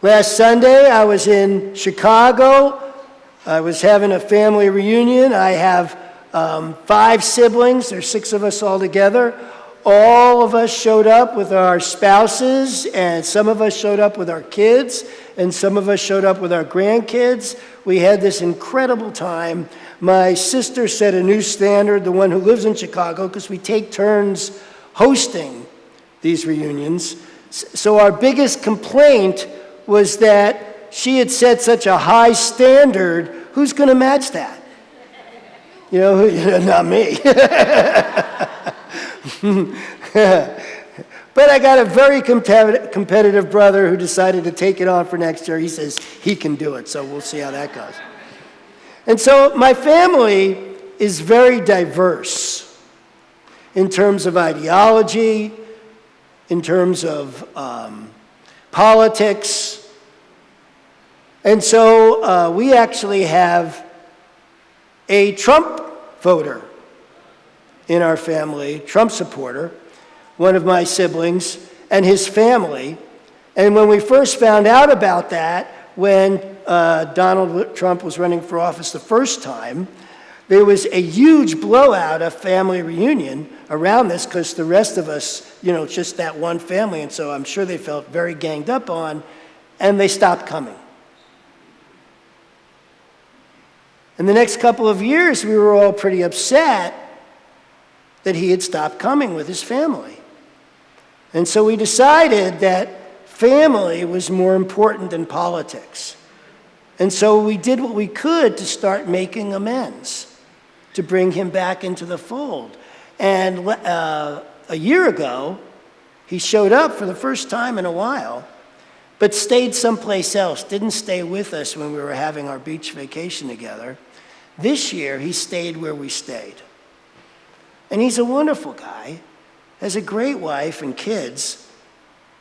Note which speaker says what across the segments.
Speaker 1: Last Sunday, I was in Chicago. I was having a family reunion. I have 5 siblings. There's 6 of us all together. All of us showed up with our spouses, and some of us showed up with our kids, and some of us showed up with our grandkids. We had this incredible time. My sister set a new standard, the one who lives in Chicago, because we take turns hosting these reunions. So our biggest complaint was that she had set such a high standard. Who's going to match that? Not me. But I got a very competitive brother who decided to take it on for next year. He says he can do it, so we'll see how that goes. And so my family is very diverse in terms of ideology, in terms of politics. And so we actually have a Trump voter in our family, Trump supporter, one of my siblings, and his family. And when we first found out about that, when Donald Trump was running for office the first time, there was a huge blowout of family reunion around this because the rest of us, it's just that one family, and so I'm sure they felt very ganged up on, and they stopped coming. In the next couple of years, we were all pretty upset that he had stopped coming with his family. And so we decided that family was more important than politics. And so we did what we could to start making amends, to bring him back into the fold. And a year ago, he showed up for the first time in a while, but stayed someplace else, didn't stay with us when we were having our beach vacation together. This year, he stayed where we stayed. And he's a wonderful guy, has a great wife and kids.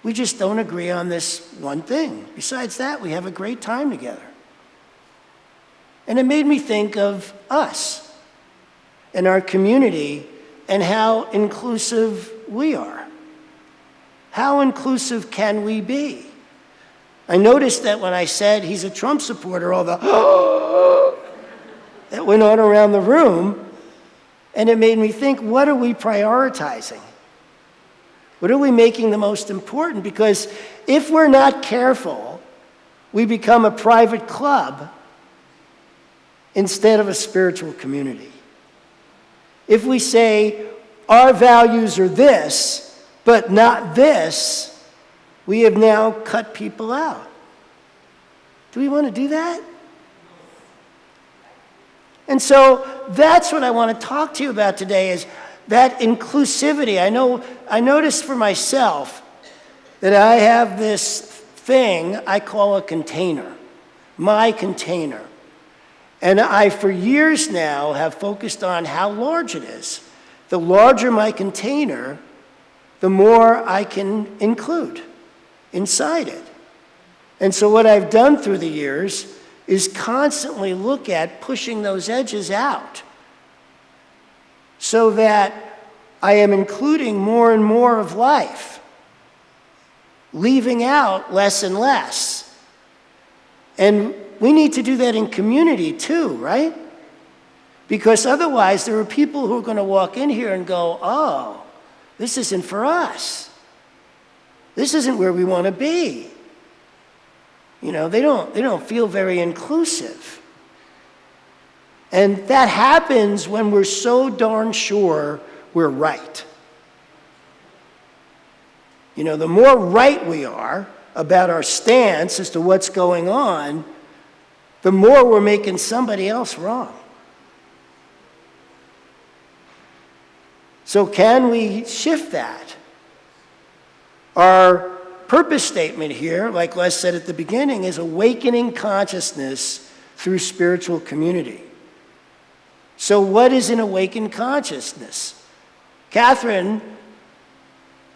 Speaker 1: We just don't agree on this one thing. Besides that, we have a great time together. And it made me think of us and our community and how inclusive we are. How inclusive can we be? I noticed that when I said he's a Trump supporter, all the that went on around the room, and it made me think, what are we prioritizing? What are we making the most important? Because if we're not careful, we become a private club instead of a spiritual community. If we say our values are this, but not this, we have now cut people out. Do we want to do that? And so that's what I want to talk to you about today, is that inclusivity. I noticed for myself that I have this thing I call a container, my container. And I, for years now, have focused on how large it is. The larger my container, the more I can include inside it. And so what I've done through the years is constantly look at pushing those edges out so that I am including more and more of life, leaving out less and less. And we need to do that in community too, right? Because otherwise there are people who are going to walk in here and go, oh, this isn't for us. This isn't where we want to be. They don't feel very inclusive. And that happens when we're so darn sure we're right. The more right we are about our stance as to what's going on, the more we're making somebody else wrong. So can we shift that? Our purpose statement here, like Les said at the beginning, is awakening consciousness through spiritual community. So what is an awakened consciousness? Catherine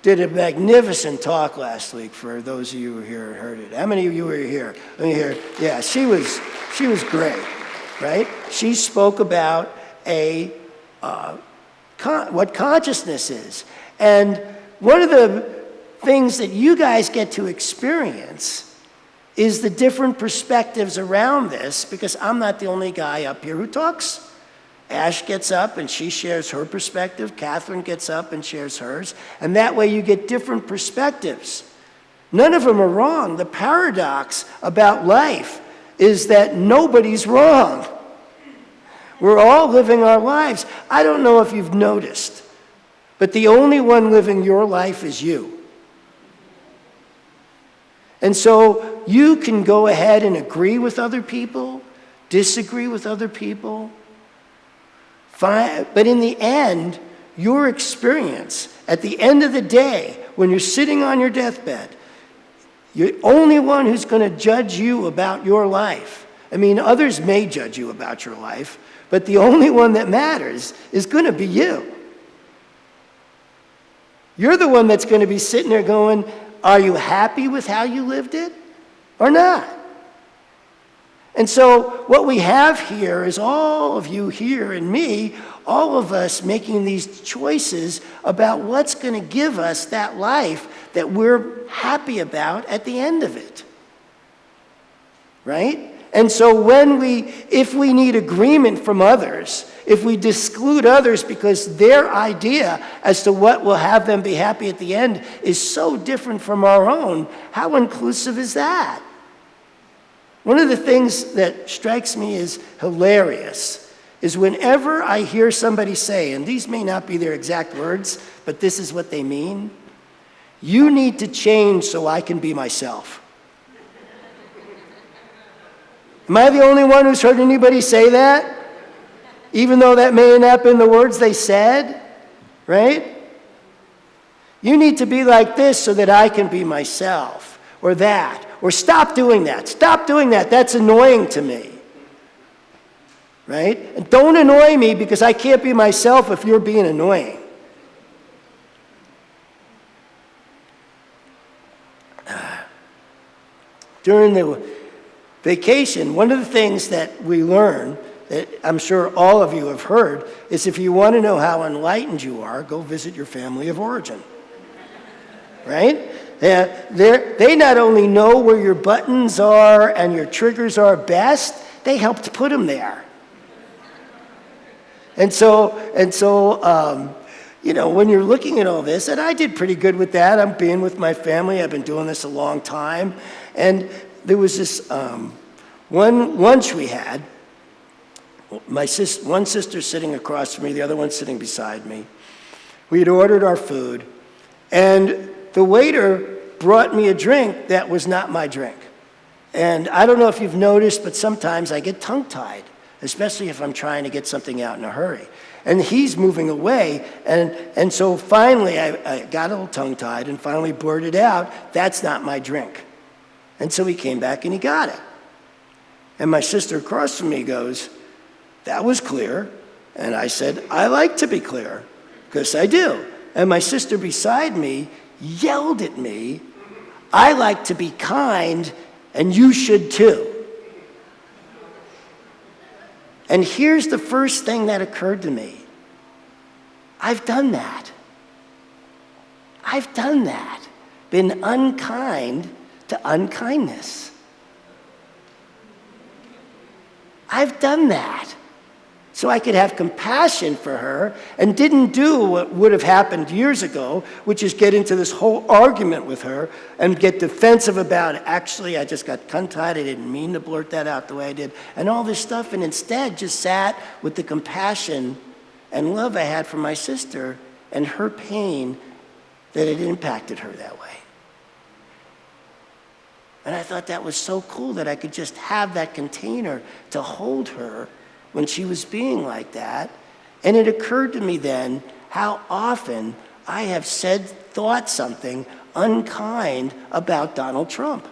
Speaker 1: did a magnificent talk last week for those of you who were here and heard it. How many of you were here? Let me hear. Yeah, she was great, right? She spoke about what consciousness is. And one of the things that you guys get to experience is the different perspectives around this, because I'm not the only guy up here who talks. Ash gets up and she shares her perspective. Catherine gets up and shares hers. And that way you get different perspectives. None of them are wrong. The paradox about life is that nobody's wrong. We're all living our lives. I don't know if you've noticed, but the only one living your life is you. And so you can go ahead and agree with other people, disagree with other people, but in the end, your experience, at the end of the day, when you're sitting on your deathbed, you're the only one who's going to judge you about your life. I mean, others may judge you about your life, but the only one that matters is going to be you. You're the one that's going to be sitting there going, are you happy with how you lived it or not? And so what we have here is all of you here and me, all of us making these choices about what's going to give us that life that we're happy about at the end of it. Right? And so if we need agreement from others, if we exclude others because their idea as to what will have them be happy at the end is so different from our own, how inclusive is that? One of the things that strikes me as hilarious is whenever I hear somebody say, and these may not be their exact words, but this is what they mean, you need to change so I can be myself. Am I the only one who's heard anybody say that? Even though that may not have been the words they said, right? You need to be like this so that I can be myself, or that, or stop doing that. Stop doing that. That's annoying to me, right? And don't annoy me because I can't be myself if you're being annoying. During the vacation, one of the things that we learn, that I'm sure all of you have heard, is if you want to know how enlightened you are, go visit your family of origin. Right? They not only know where your buttons are and your triggers are best, they helped put them there. And so, when you're looking at all this, and I did pretty good with that. I'm being with my family. I've been doing this a long time. And there was this one lunch we had. One sister sitting across from me, the other one sitting beside me. We had ordered our food, and the waiter brought me a drink that was not my drink. And I don't know if you've noticed, but sometimes I get tongue-tied, especially if I'm trying to get something out in a hurry. And he's moving away, and so finally I got a little tongue-tied and finally blurted out, that's not my drink. And so he came back and he got it. And my sister across from me goes, that was clear. And I said, I like to be clear, because I do. And my sister beside me yelled at me, I like to be kind, and you should too. And here's the first thing that occurred to me. I've done that. I've done that. Been unkind to unkindness. I've done that. So I could have compassion for her and didn't do what would have happened years ago, which is get into this whole argument with her and get defensive about it. Actually, I just got tongue-tied. I didn't mean to blurt that out the way I did, and all this stuff, and instead just sat with the compassion and love I had for my sister and her pain that it impacted her that way. And I thought that was so cool that I could just have that container to hold her when she was being like that. And it occurred to me then how often I have thought something unkind about Donald Trump.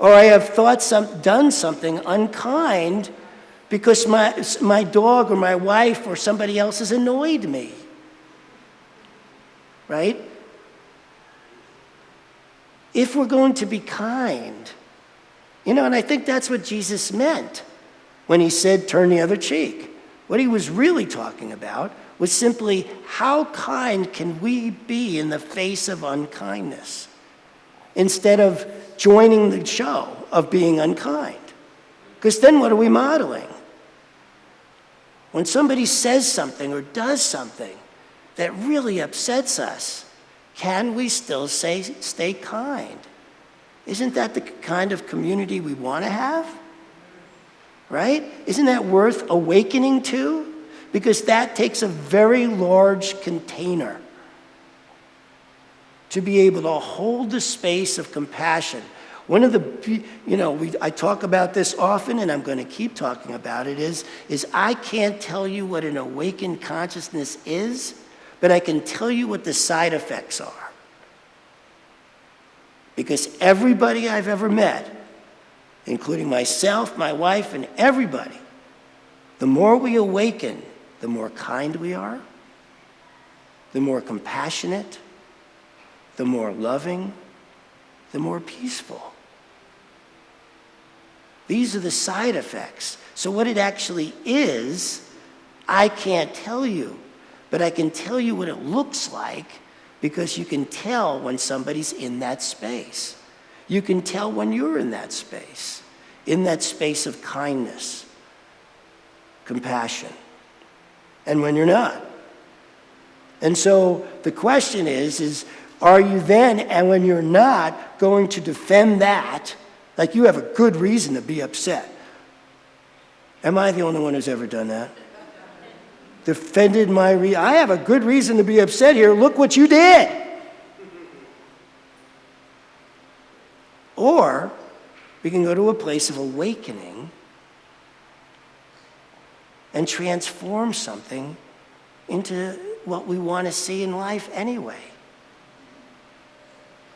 Speaker 1: Or I have done something unkind because my dog or my wife or somebody else has annoyed me. Right? If we're going to be kind, and I think that's what Jesus meant when he said, turn the other cheek. What he was really talking about was simply, how kind can we be in the face of unkindness? instead of joining the show of being unkind. Because then what are we modeling? When somebody says something or does something that really upsets us, can we still stay kind? Isn't that the kind of community we want to have? Right? Isn't that worth awakening to? Because that takes a very large container to be able to hold the space of compassion. One of the, I talk about this often, and I'm going to keep talking about it, is I can't tell you what an awakened consciousness is, but I can tell you what the side effects are. Because everybody I've ever met, including myself, my wife, and everybody, the more we awaken, the more kind we are, the more compassionate, the more loving, the more peaceful. These are the side effects. So what it actually is, I can't tell you, but I can tell you what it looks like, because you can tell when somebody's in that space. You can tell when you're in that space of kindness, compassion, and when you're not. And so the question is are you then, and when you're not, going to defend that, like you have a good reason to be upset? Am I the only one who's ever done that? Defended I have a good reason to be upset here. Look what you did. Or we can go to a place of awakening and transform something into what we want to see in life anyway.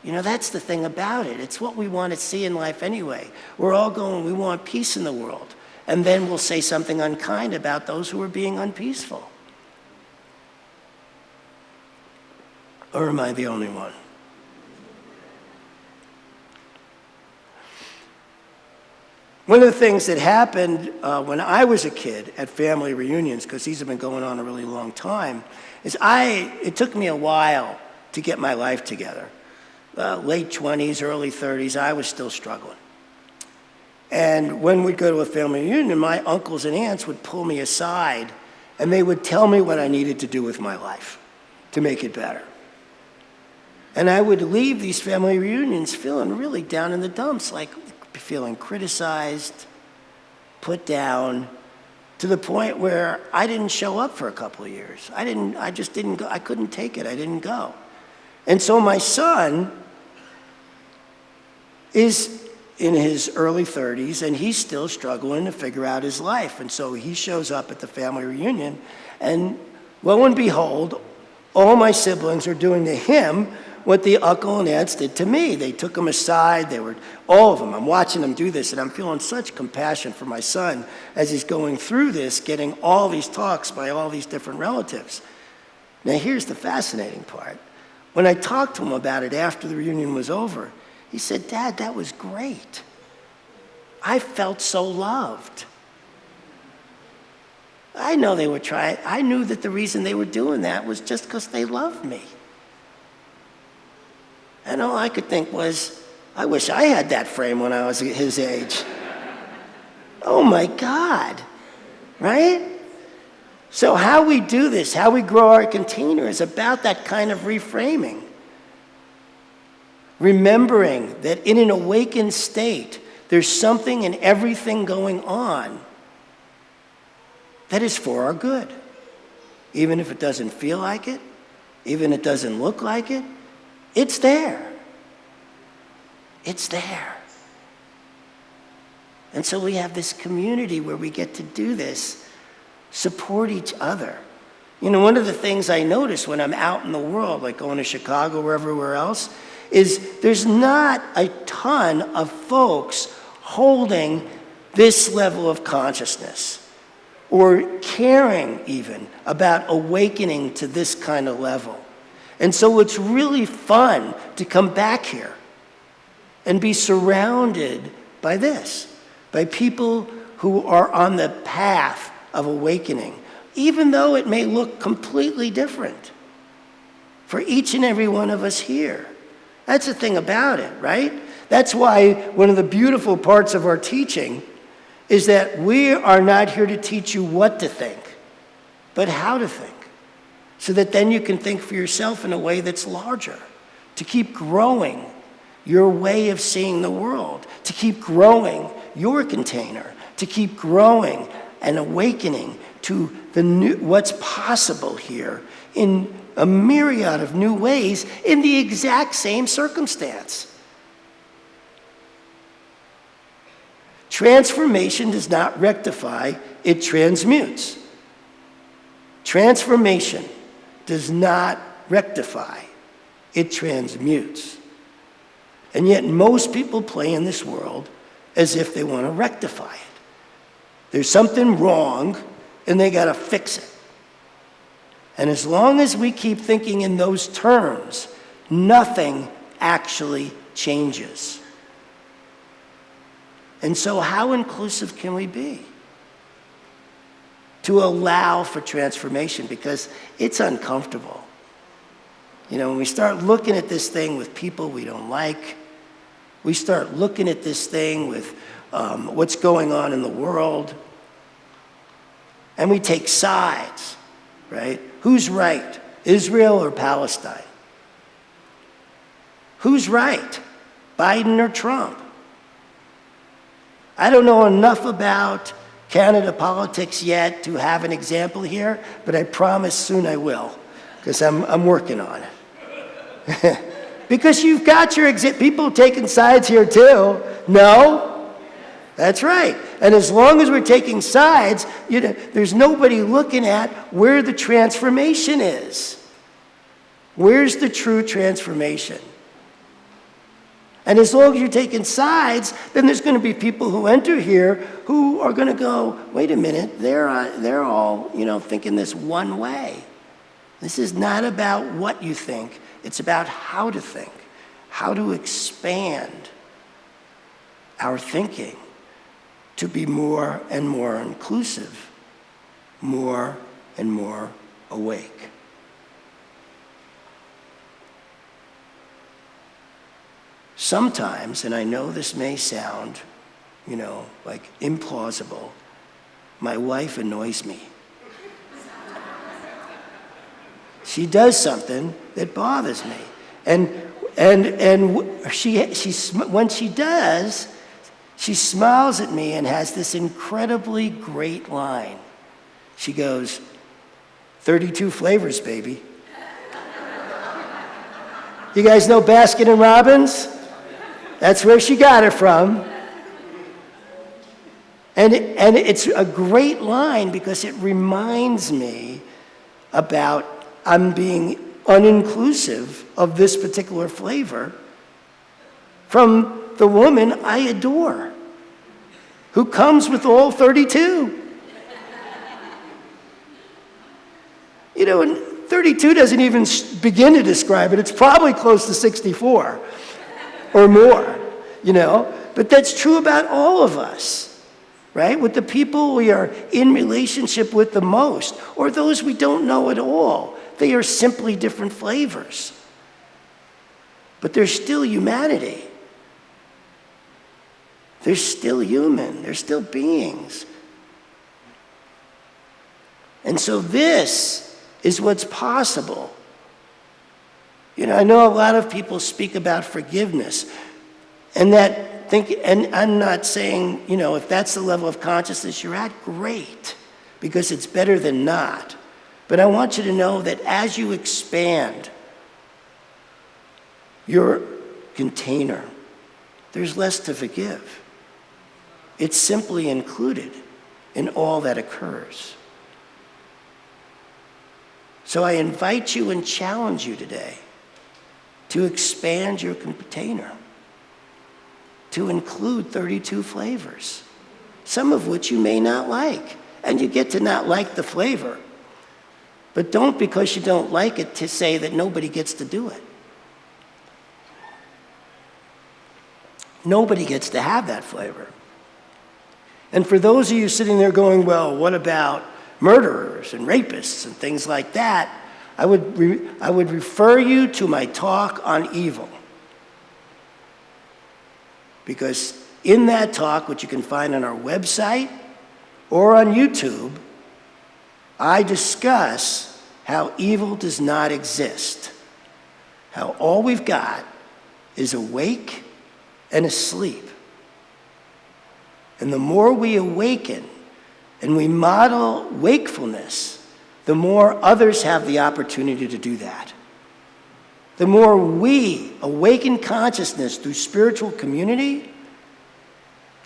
Speaker 1: That's the thing about it. It's what we want to see in life anyway. We're all going, we want peace in the world. And then we'll say something unkind about those who are being unpeaceful. Or am I the only one? One of the things that happened when I was a kid at family reunions, because these have been going on a really long time, is it took me a while to get my life together. Late 20s, early 30s, I was still struggling. And when we'd go to a family reunion, my uncles and aunts would pull me aside, and they would tell me what I needed to do with my life to make it better. And I would leave these family reunions feeling really down in the dumps, like feeling criticized, put down, to the point where I didn't show up for a couple of years. I just didn't go. I couldn't take it. I didn't go. And so my son is in his early 30s, and he's still struggling to figure out his life. And so he shows up at the family reunion, and lo and behold, all my siblings are doing to him what the uncle and aunts did to me. They took him aside. All of them. I'm watching them do this, and I'm feeling such compassion for my son as he's going through this, getting all these talks by all these different relatives. Now, here's the fascinating part. When I talked to him about it after the reunion was over, he said, "Dad, that was great. I felt so loved. I know they were trying. I knew that the reason they were doing that was just because they loved me." And all I could think was, I wish I had that frame when I was his age. Oh my God, right? So how we do this, how we grow our container is about that kind of reframing. Remembering that in an awakened state, there's something and everything going on that is for our good. Even if it doesn't feel like it, even if it doesn't look like it, it's there. It's there. And so we have this community where we get to do this, support each other. One of the things I notice when I'm out in the world, like going to Chicago or everywhere else, is there's not a ton of folks holding this level of consciousness or caring even about awakening to this kind of level. And so it's really fun to come back here and be surrounded by this, by people who are on the path of awakening, even though it may look completely different for each and every one of us here. That's the thing about it, right? That's why one of the beautiful parts of our teaching is that we are not here to teach you what to think, but how to think, so that then you can think for yourself in a way that's larger, to keep growing your way of seeing the world, to keep growing your container, to keep growing and awakening to the new, what's possible here in a myriad of new ways in the exact same circumstance. Transformation does not rectify, it transmutes. Transformation does not rectify, it transmutes. And yet most people play in this world as if they want to rectify it. There's something wrong and they got to fix it. And as long as we keep thinking in those terms, nothing actually changes. And so how inclusive can we be? To allow for transformation, because it's uncomfortable. You know, when we start looking at this thing with people we don't like, we start looking at this thing with what's going on in the world, and we take sides, right? Who's right, Israel or Palestine? Who's right, Biden or Trump? I don't know enough about Canada politics yet to have an example here, but I promise soon I will, because I'm working on it. Because you've got your people taking sides here too. No? That's right. And as long as we're taking sides, you know, there's nobody looking at where the transformation is. Where's the true transformation? And as long as you're taking sides, then there's going to be people who enter here who are going to go, wait a minute, they're all, you know, thinking this one way. This is not about what you think. It's about how to think, how to expand our thinking to be more and more inclusive, more and more awake. Sometimes, and I know this may sound, you know, like implausible, my wife annoys me. She does something that bothers me. And when she does, she smiles at me and has this incredibly great line. She goes, 32 flavors, baby. You guys know Baskin and Robbins? That's where she got it from. And it's a great line because it reminds me about I'm being uninclusive of this particular flavor from the woman I adore, who comes with all 32. You know, and 32 doesn't even begin to describe it. It's probably close to 64 or more, you know. But that's true about all of us, right? With the people we are in relationship with the most, or those we don't know at all. They are simply different flavors. But they're still humanity. They're still human. They're still beings. And so this is what's possible. You know, I know a lot of people speak about forgiveness, and and I'm not saying, you know, if that's the level of consciousness you're at, great, because it's better than not. But I want you to know that as you expand your container, there's less to forgive. It's simply included in all that occurs. So I invite you and challenge you today to expand your container, to include 32 flavors, some of which you may not like, and you get to not like the flavor. But don't, because you don't like it, to say that nobody gets to do it. Nobody gets to have that flavor. And for those of you sitting there going, well, what about murderers and rapists and things like that? I would refer you to my talk on evil. Because in that talk, which you can find on our website or on YouTube, I discuss how evil does not exist. How all we've got is awake and asleep. And the more we awaken and we model wakefulness, the more others have the opportunity to do that. The more we awaken consciousness through spiritual community,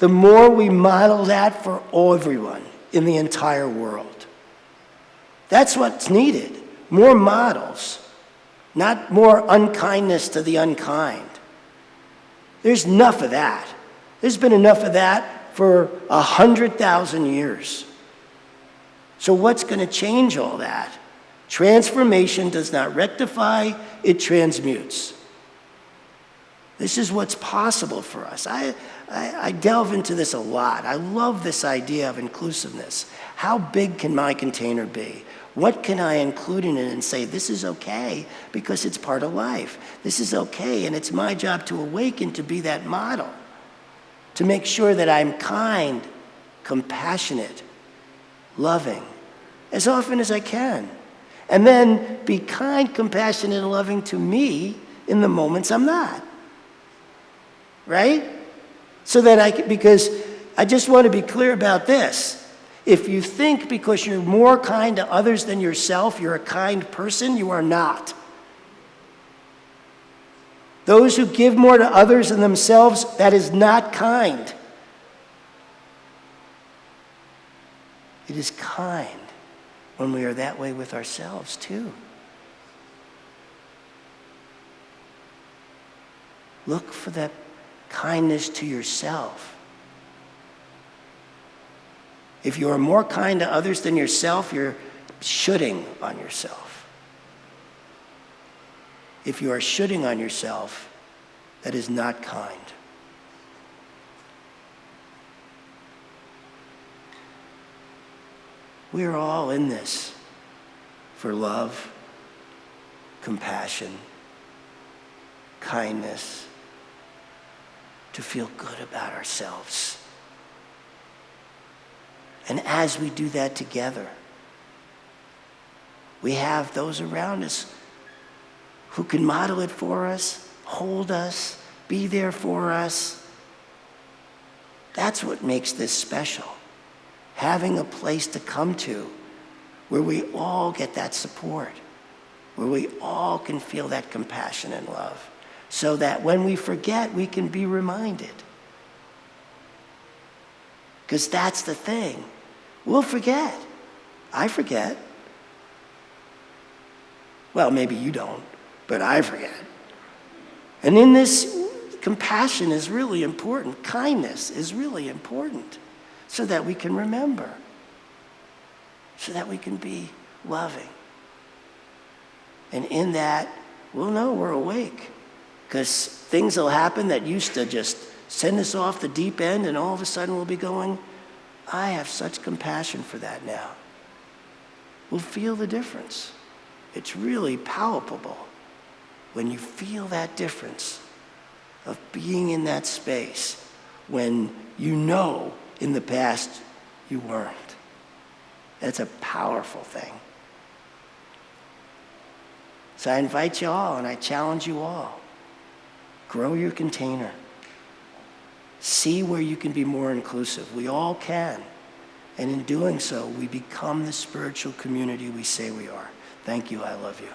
Speaker 1: the more we model that for everyone in the entire world. That's what's needed. More models, not more unkindness to the unkind. There's enough of that. There's been enough of that for 100,000 years. So what's going to change all that? Transformation does not rectify, it transmutes. This is what's possible for us. I delve into this a lot. I love this idea of inclusiveness. How big can my container be? What can I include in it and say, this is okay because it's part of life. This is okay, and it's my job to awaken to be that model, to make sure that I'm kind, compassionate, loving, as often as I can. And then be kind, compassionate, and loving to me in the moments I'm not. Right? So that I can, because I just want to be clear about this. If you think because you're more kind to others than yourself, you're a kind person, you are not. Those who give more to others than themselves, that is not kind. It is kind when we are that way with ourselves too. Look for that kindness to yourself. If you are more kind to others than yourself, you're shooting on yourself. If you are shooting on yourself, that is not kind. We are all in this for love, compassion, kindness, to feel good about ourselves. And as we do that together, we have those around us who can model it for us, hold us, be there for us. That's what makes this special. Having a place to come to where we all get that support, where we all can feel that compassion and love, so that when we forget, we can be reminded. Because that's the thing. We'll forget. I forget. Well, maybe you don't, but I forget. And in this, compassion is really important. Kindness is really important so that we can remember, so that we can be loving. And in that, we'll know we're awake. Because things will happen that used to just send us off the deep end, and all of a sudden we'll be going, I have such compassion for that now. We'll feel the difference. It's really palpable when you feel that difference of being in that space when you know in the past you weren't. That's a powerful thing. So I invite you all and I challenge you all. Grow your container. See where you can be more inclusive. We all can. And in doing so, we become the spiritual community we say we are. Thank you. I love you.